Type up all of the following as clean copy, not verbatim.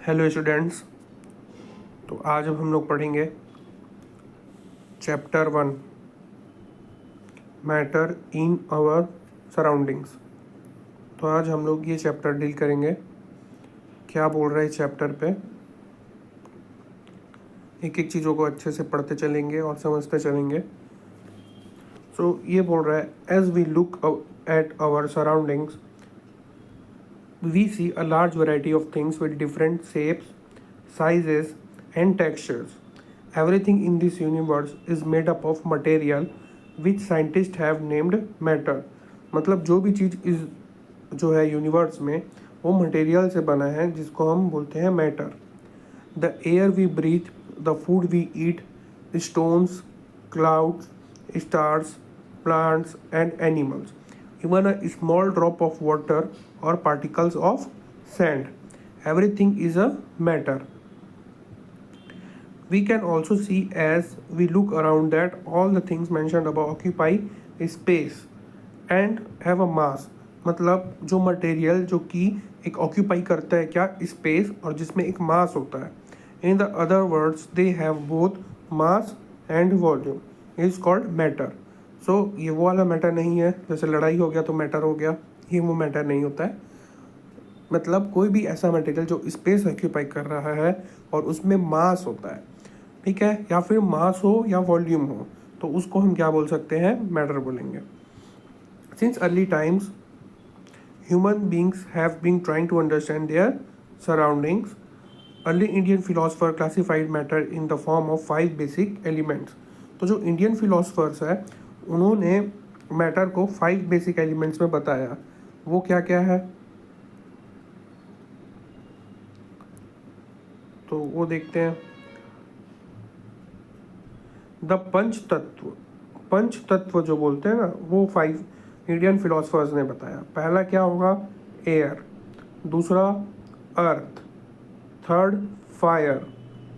Hello students. तो आज अब हम लोग पढ़ेंगे chapter 1 matter in our surroundings. तो आज हम लोग ये चैप्टर डील करेंगे। क्या बोल रहा है इस चैप्टर पे, एक एक चीज़ों को अच्छे से पढ़ते चलेंगे और समझते चलेंगे। ये बोल रहा है as we look at our surroundings we see a large variety of things with different shapes, sizes, and textures. Everything in this universe is made up of material which scientists have named matter. मतलब जो भी चीज़ इस जो है universe में वो material से बना है जिसको हम बोलते हैं matter. The air we breathe, the food we eat, stones, clouds, stars, plants, and animals, even a small drop of water or particles of sand. Everything is a matter. We can also see as we look around that all the things mentioned above occupy space and have a mass. मतलब जो material जो कि एक occupy करता है क्या space और जिसमें एक मास होता है। In the other words they have both mass and volume is called matter. So ये वो वाला मैटर नहीं है जैसे लड़ाई हो गया तो मैटर हो गया, ये वो मैटर नहीं होता है। मतलब कोई भी ऐसा मटेरियल जो स्पेस ऑक्यूपाई कर रहा है और उसमें मास होता है, ठीक है, या फिर मास हो या वॉल्यूम हो, तो उसको हम क्या बोल सकते हैं, मैटर बोलेंगे। Since early times human beings have been trying to understand their surroundings. Early Indian philosopher classified matter in the form of 5 basic elements. तो जो इंडियन फिलोसफर्स है उन्होंने मैटर को 5 बेसिक एलिमेंट्स में बताया। वो क्या क्या है, तो वो देखते हैं। द पंच तत्व, पंच तत्व जो बोलते हैं ना, वो 5 इंडियन फिलोसफर्स ने बताया। पहला क्या होगा, एयर, दूसरा earth, third fire,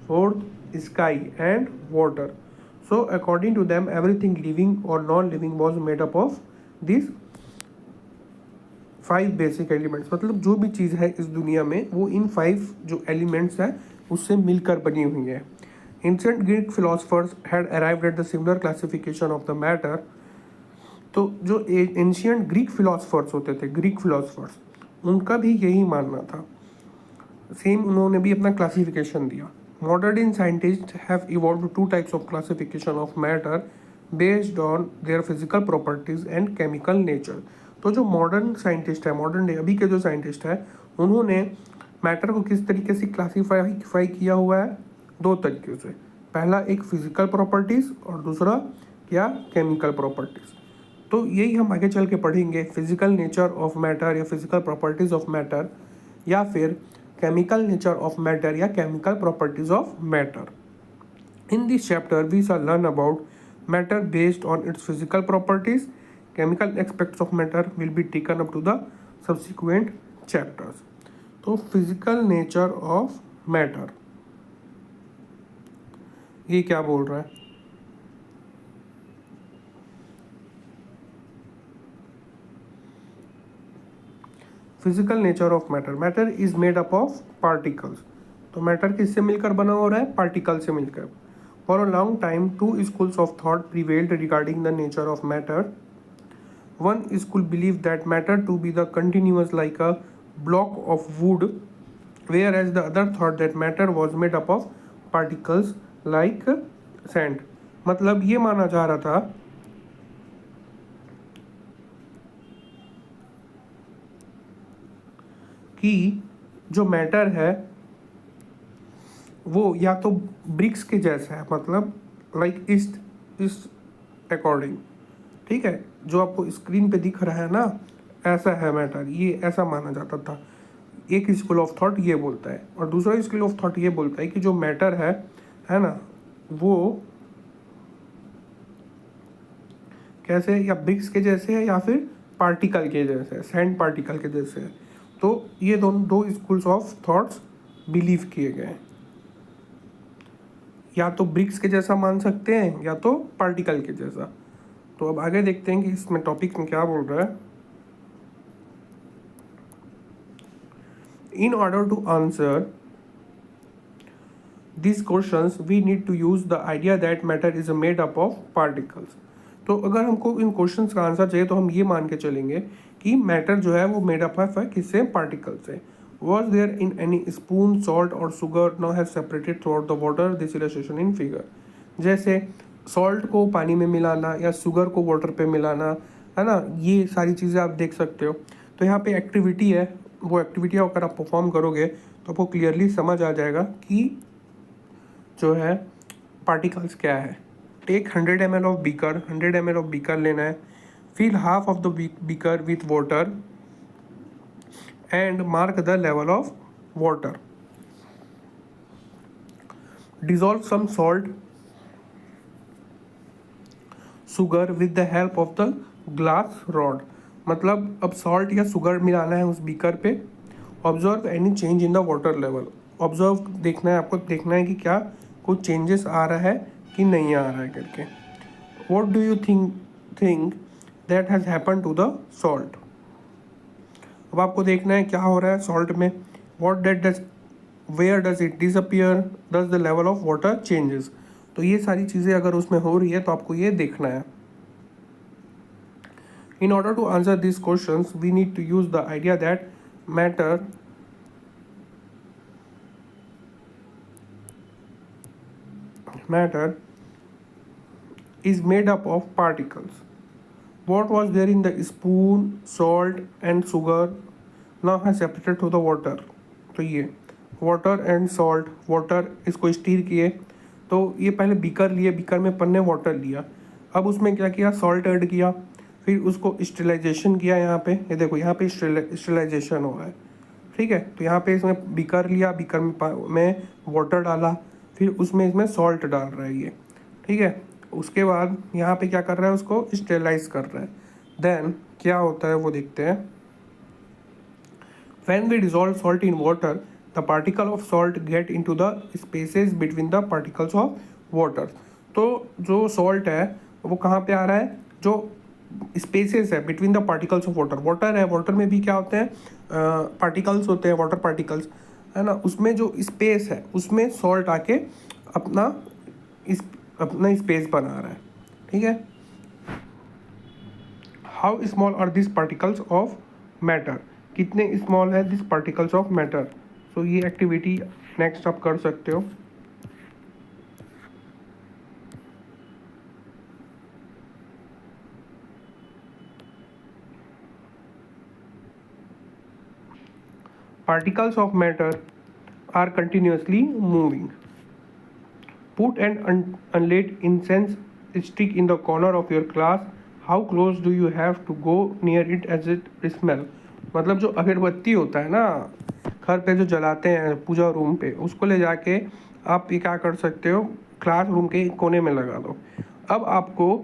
fourth sky and water. So according to them everything living और non living was made up of this 5 basic elements. मतलब जो भी चीज़ है इस दुनिया में वो इन 5 जो एलिमेंट्स है उससे मिलकर बनी हुई है। Ancient Greek philosophers had arrived at the similar classification of the matter. तो जो एंशिएंट ग्रीक फिलोसफर्स होते थे, ग्रीक फिलोसफर्स, उनका भी यही मानना था, सेम उन्होंने भी अपना क्लासिफिकेशन दिया। Modern scientist have evolved 2 types of classification of matter based on their physical properties and chemical nature. तो जो मॉडर्न साइंटिस्ट है, मॉडर्न डे अभी के जो साइंटिस्ट है, उन्होंने मैटर को किस तरीके से क्लासीफाई किया हुआ है, 2 तरीके से। पहला एक फिजिकल प्रॉपर्टीज और दूसरा क्या, केमिकल प्रॉपर्टीज। तो यही हम आगे चल के पढ़ेंगे, फिजिकल नेचर ऑफ मैटर या फिजिकल प्रॉपर्टीज ऑफ मैटर, या फिर केमिकल नेचर ऑफ मैटर या chemical properties of matter. In this chapter we shall learn about matter based on its physical properties. Chemical aspects of matter will be taken up to the subsequent chapters. तो physical nature of matter ये क्या बोल रहा है, physical nature of matter. Matter is made up of particles. तो matter किससे मिलकर बना हो रहा है, पार्टिकल से मिलकर। For a long time 2 schools of thought prevailed regarding the nature of matter. One school believed that matter to be the continuous like a block of wood, whereas the other thought that matter was made up of particles like sand. मतलब ये माना जा रहा था कि जो matter है वो या तो ब्रिक्स के जैसा है, मतलब लाइक इस अकॉर्डिंग, ठीक है, जो आपको स्क्रीन पे दिख रहा है ना, ऐसा है मैटर, ये ऐसा माना जाता था। एक स्कूल ऑफ थॉट ये बोलता है और दूसरा स्कूल ऑफ थॉट ये बोलता है कि जो मैटर है ना, वो कैसे, या ब्रिक्स के जैसे है या फिर पार्टिकल के जैसे है, सैंड पार्टिकल के जैसे है। तो ये दोनों 2 स्कूल्स ऑफ थॉट्स बिलीव किए गए, या तो ब्रिक्स के जैसा मान सकते हैं या तो पार्टिकल के जैसा। तो अब आगे देखते हैं कि इसमें टॉपिक में क्या बोल रहा है। In order to answer these questions, we need to use the idea that matter is made up of particles. तो अगर हमको इन क्वेश्चंस का आंसर चाहिए तो हम ये मान के चलेंगे कि मैटर जो है वो मेड अप है किससे, पार्टिकल से. Was there in any spoon, salt or sugar now have separated throughout the water? This illustration in figure. जैसे सॉल्ट को पानी में मिलाना या शुगर को वाटर पे मिलाना, है ना, ये सारी चीज़ें आप देख सकते हो. तो यहाँ पे एक्टिविटी है, वो एक्टिविटी अगर आप परफॉर्म करोगे तो आपको क्लियरली समझ आ जाएगा कि जो है पार्टिकल्स क्या है. Take 100 ml of beaker, 100 ml of beaker लेना है. Fill half of the beaker with water and mark the level of water. Dissolve some salt, sugar with the help of the glass rod. मतलब अब salt या sugar मिलाना है उस beaker पे. Observe any change in the water level. Observe देखना है, आपको देखना है कि क्या कुछ चेंजेस आ रहा है कि नहीं आ रहा है करके. What do you think that has happen to the salt. अब आपको देखना है क्या हो रहा है सॉल्ट में. What that does, where does it disappear, does the level of water changes. तो ये सारी चीज़ें अगर उसमें हो रही है तो आपको ये देखना है. In order to answer this questions we need to use the idea that matter is made up of particles. What was there in the spoon, salt and sugar now has separated to the water. तो ये water and salt, water इसको stir किए तो ये पहले beaker लिए, beaker में अपन ने वाटर लिया. अब उसमें क्या किया, सॉल्ट ऐड किया, फिर उसको स्टेरिलाइजेशन किया. यहाँ पे ये देखो, यहाँ पे स्टेरिलाइजेशन हो रहा है. ठीक है, तो यहाँ पे इसमें बीकर लिया, बीकर में वाटर डाला, फिर उसमें इसमें सॉल्ट डाल रहा है ये. ठीक है, उसके बाद यहाँ पे क्या कर रहा है, उसको स्टेरिलाइज कर रहा है. देन क्या होता है वो देखते हैं. When we dissolve salt in water, the particle of salt get into the spaces between the particles of water. तो जो सॉल्ट है वो कहाँ पे आ रहा है, जो स्पेसेस है between the particles of water. Water है, वाटर में भी क्या होते हैं, पार्टिकल्स होते हैं, वाटर पार्टिकल्स, है ना. उसमें जो स्पेस है उसमें सॉल्ट आके अपना स्पेस बना रहा है. ठीक है. How small are this particles of matter. कितने स्मॉल है this particles of matter. So ये एक्टिविटी नेक्स्ट आप कर सकते हो. Particles of matter are continuously moving. Put an unlit incense stick in the corner of your class. How close do you have to go near it as it smell. मतलब जो अगरबत्ती होता है ना घर पे जो जलाते हैं पूजा रूम पे, उसको ले जाके आप ये क्या कर सकते हो, क्लास रूम के कोने में लगा दो. अब आपको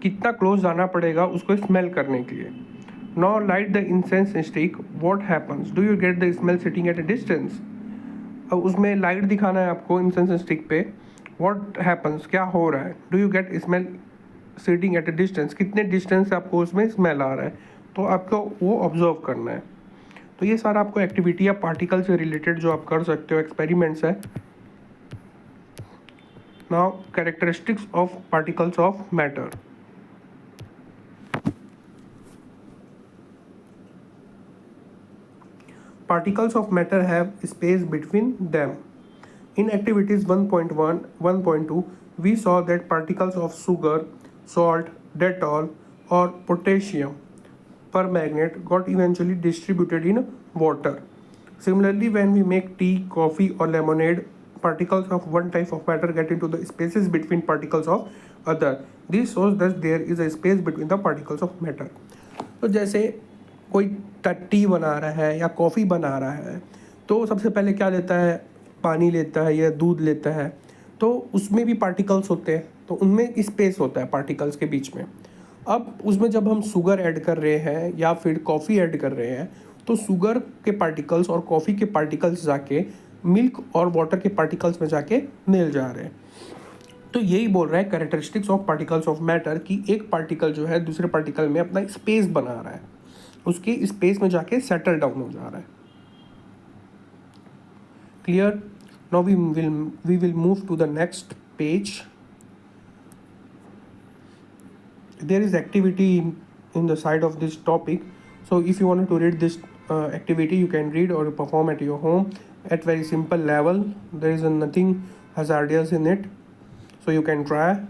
कितना क्लोज जाना पड़ेगा उसको स्मेल करने के लिए. Now light the incense stick. What happens? Do you get the smell sitting at a distance? अब उसमें लाइट दिखाना है आपको इंसेंस स्टिक पे. What happens? क्या हो रहा है? Do you get smell sitting at a distance? कितने डिस्टेंस से आपको उसमें स्मेल आ रहा है, तो आपको वो ऑब्जर्व करना है. तो ये सारा आपको एक्टिविटी या पार्टिकल से रिलेटेड जो आप कर सकते हो, एक्सपेरिमेंट्स है. Now characteristics of particles of matter. Particles of matter have space between them. In activities 1.1, 1.2, we saw that particles of sugar, salt, Dettol, or potassium permanganate got eventually distributed in water. Similarly, when we make tea, coffee, or lemonade, particles of one type of matter get into the spaces between particles of other. This shows that there is a space between the particles of matter. तो जैसे कोई T बना रहा है या coffee बना रहा है तो सबसे पहले क्या लेता है, पानी लेता है या दूध लेता है. तो उसमें भी पार्टिकल्स होते हैं, तो उनमें स्पेस होता है पार्टिकल्स के बीच में. अब उसमें जब हम शुगर ऐड कर रहे हैं या फिर कॉफ़ी ऐड कर रहे हैं तो शुगर के पार्टिकल्स और कॉफ़ी के पार्टिकल्स जाके मिल्क और वाटर के पार्टिकल्स में जाके मिल जा रहे हैं. तो यही बोल रहा है characteristics of particles of matter कि एक पार्टिकल जो है दूसरे पार्टिकल में अपना स्पेस बना रहा है, उसके स्पेस में जाके सेटल डाउन हो जा रहा है. Clear. Now we will move to the next page. There is activity in the side of this topic. So if you want to read this activity, you can read or perform at your home at very simple level. There is nothing hazardous in it, so you can try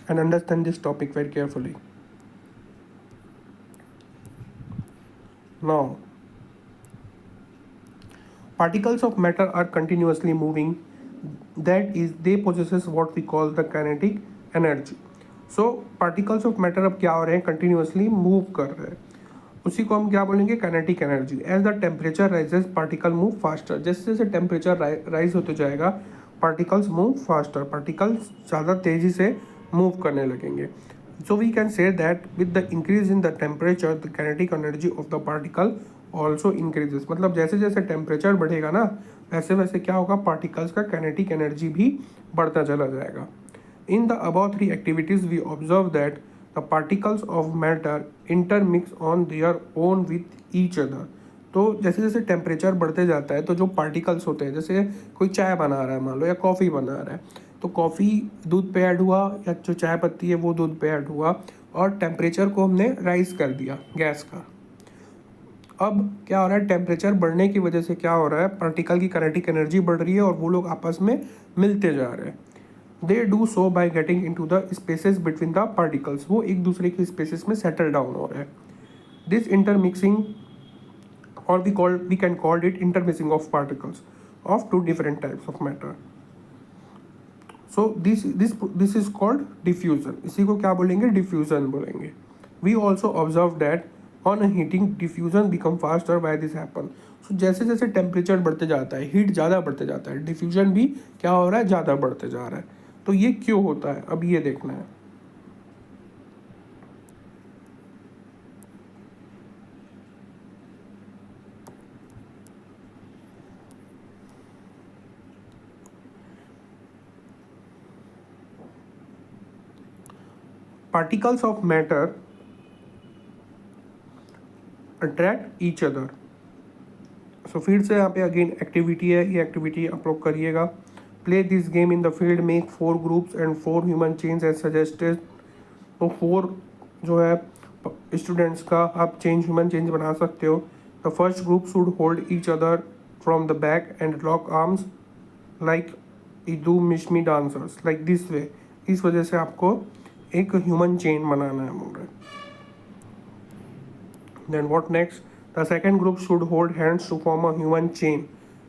and understand this topic very carefully. Now, particles of matter are continuously moving. That is, they possesses what we call the kinetic energy. So particles of matter अब क्या हो रहे हैं, continuously move कर रहे हैं, उसी को हम क्या बोलेंगे, kinetic energy. As the temperature rises, particle move faster. जैसे जैसे temperature rise होते जाएगा, particles move faster. Particles ज़्यादा तेजी से move करने लगेंगे. So we can say that with the increase in the temperature, the kinetic energy of the particle also increases. मतलब जैसे जैसे टेम्परेचर बढ़ेगा ना, वैसे वैसे क्या होगा, पार्टिकल्स का काइनेटिक एनर्जी भी बढ़ता चला जाएगा. In the above three activities, we observe that the particles of matter intermix on their own with each other. तो जैसे जैसे टेम्परेचर बढ़ते जाता है, तो जो पार्टिकल्स होते हैं, जैसे कोई चाय बना रहा है मान लो, या कॉफ़ी बना रहा है, तो कॉफ़ी दूध पे ऐड हुआ, या जो चाय पत्ती है वो दूध पे ऐड हुआ, और टेम्परेचर को हमने राइज कर दिया गैस का. अब क्या हो रहा है, टेम्परेचर बढ़ने की वजह से क्या हो रहा है, पार्टिकल की काइनेटिक एनर्जी बढ़ रही है और वो लोग आपस में मिलते जा रहे हैं. They do so by getting into the spaces between the particles. वो एक दूसरे के स्पेसेस में सेटल डाउन हो रहे हैं. दिस इंटरमिक्सिंग, और we can called it intermixing of particles of two different types of matter. So this is called diffusion. इसी को क्या बोलेंगे, डिफ्यूजन बोलेंगे. We also observe that on heating diffusion become faster by this happen. So जैसे जैसे temperature बढ़ते जाता है, हीट ज़्यादा बढ़ते जाता है, डिफ्यूजन भी क्या हो रहा है, ज़्यादा बढ़ते जा रहा है. तो ये क्यों होता है, अब ये देखना है. Particles of matter attract each other. So फिर से यहाँ पे अगेन एक्टिविटी है, ये एक्टिविटी आप लोग करिएगा. Play this game in the field, make 4 groups and 4 human chains as suggested. तो 4 जो है स्टूडेंट्स का आप ह्यूमन चेंज बना सकते हो. The first group should hold each other from the back and lock arms like do Mishmi dancers like this way. इस वजह से आपको एक ह्यूमन चेन बनाना है मुझे. Then what next, the second group should hold hands to form a human chain.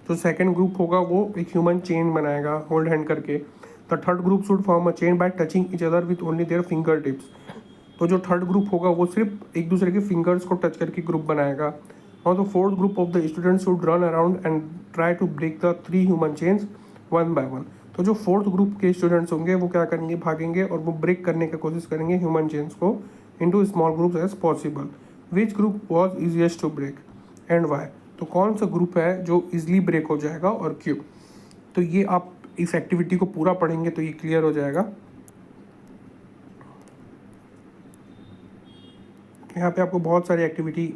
जो second group होगा वो एक ह्यूमन चेन बनाएगा होल्ड हैंड करके. The third group should form a chain by touching each other with only their finger tips. तो जो third group होगा वो सिर्फ एक दूसरे के फिंगर्स को टच करके ग्रुप बनाएगा. और the fourth group of the students should run around and try to break the 3 human chains one by one. तो जो फोर्थ ग्रुप के स्टूडेंट्स होंगे वो क्या करेंगे, भागेंगे और वो ब्रेक करने की कोशिश करेंगे ह्यूमन चेन्स को into small groups as possible. Which group was easiest to break and why. तो कौन सा ग्रुप है जो इजीली ब्रेक हो जाएगा और क्यों. तो ये आप इस एक्टिविटी को पूरा पढ़ेंगे तो ये क्लियर हो जाएगा. यहाँ पे आपको बहुत सारी एक्टिविटी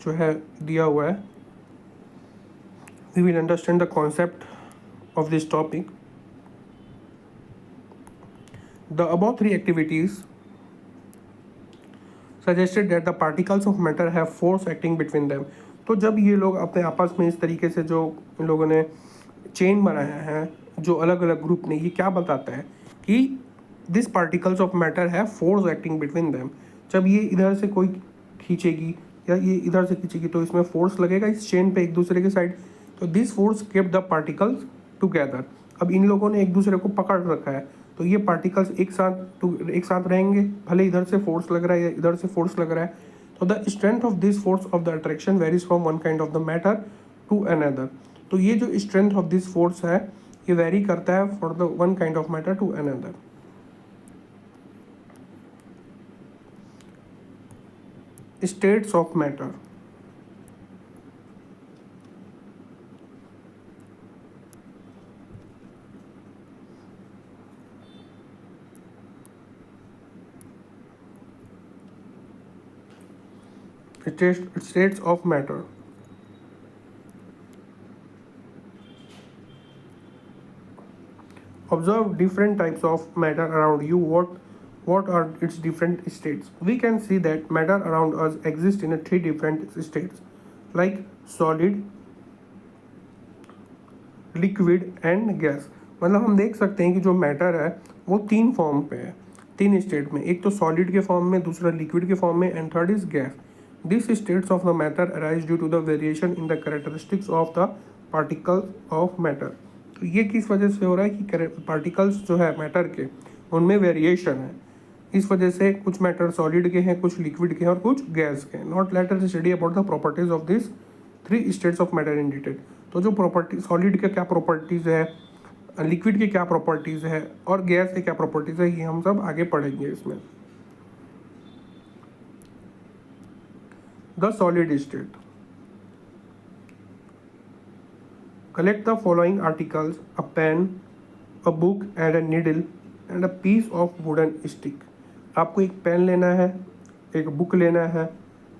जो है दिया हुआ है. We will understand the concept of this topic. The above 3 activities suggested that the particles of matter have force acting between them. तो जब ये लोग अपने आपस में इस तरीके से जो इन लोगों ने चेन बनाया है, जो अलग अलग ग्रुप ने, ये क्या बताता है कि this particles of matter have force acting between them. जब ये इधर से कोई खींचेगी या ये इधर से खींचेगी तो इसमें फोर्स लगेगा इस चेन पे एक दूसरे के साइड. तो this force kept the particles together. अब इन लोगों ने एक दूसरे को पकड़ रखा है तो ये पार्टिकल्स एक साथ रहेंगे, भले इधर से फोर्स लग रहा है या इधर से फोर्स लग रहा है. तो the strength of this force of the attraction varies from one kind of the matter to another. तो ये जो स्ट्रेंथ ऑफ दिस फोर्स है ये वेरी करता है for the one kind of matter to another. States of matter. States of matter. Observe different types of matter around you. What are its different states? We can see that matter around us exists in a 3 different states, like solid, liquid and gas. मतलब हम देख सकते हैं कि जो matter है वो 3 form पे है, 3 स्टेट में। एक तो सॉलिड के फॉर्म में, दूसरा लिक्विड के फॉर्म में, and third is gas. This states of the matter arise due to the variation in the characteristics of the particles of matter. तो ये किस वजह से हो रहा है कि पार्टिकल्स जो है मैटर के उनमें वेरिएशन है। इस वजह से कुछ मैटर सॉलिड के हैं, कुछ लिक्विड के हैं और कुछ गैस के हैं। Not let us study about the properties of this 3 states of matter in detail. तो जो प्रॉपर्टी सॉलिड के क्या प्रॉपर्टीज़ है, लिक्विड की क्या प्रॉपर्टीज़ है और गैस की क्या प्रॉपर्टीज़ है, ये हम सब आगे पढ़ेंगे इसमें। The solid state. Collect the following articles: a pen, a book and a needle and a piece of wooden stick. आपको एक पेन लेना है, एक बुक लेना है,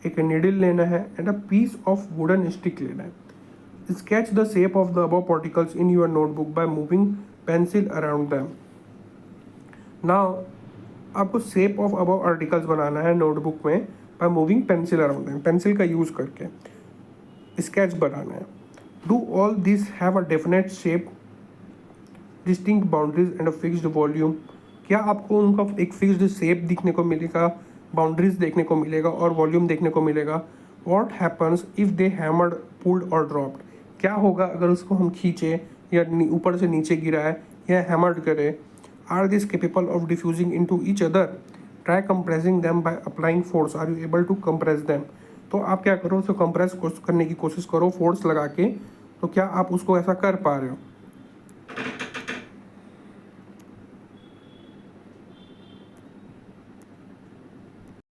एक नीडल लेना है and a piece of wooden stick लेना है। Sketch the shape of the above particles in your notebook by moving pencil around them. Now, आपको shape of above articles बनाना है notebook में by moving pencil around them. pencil का use करके sketch बनाना है. Do all these have a definite shape, distinct boundaries and a fixed volume? क्या आपको उनका एक fixed shape दिखने को मिलेगा, boundaries देखने को मिलेगा और volume देखने को मिलेगा? What happens if they hammered, pulled or dropped? क्या होगा अगर उसको हम खींचे या ऊपर से नीचे गिराए या हैमर्ड करें? Are this capable of diffusing into each other? Try compressing them by applying force. Are you able to compress them? तो आप क्या करो, उसको कंप्रेस करने की कोशिश करो फोर्स लगा के। तो क्या आप उसको ऐसा कर पा रहे हो?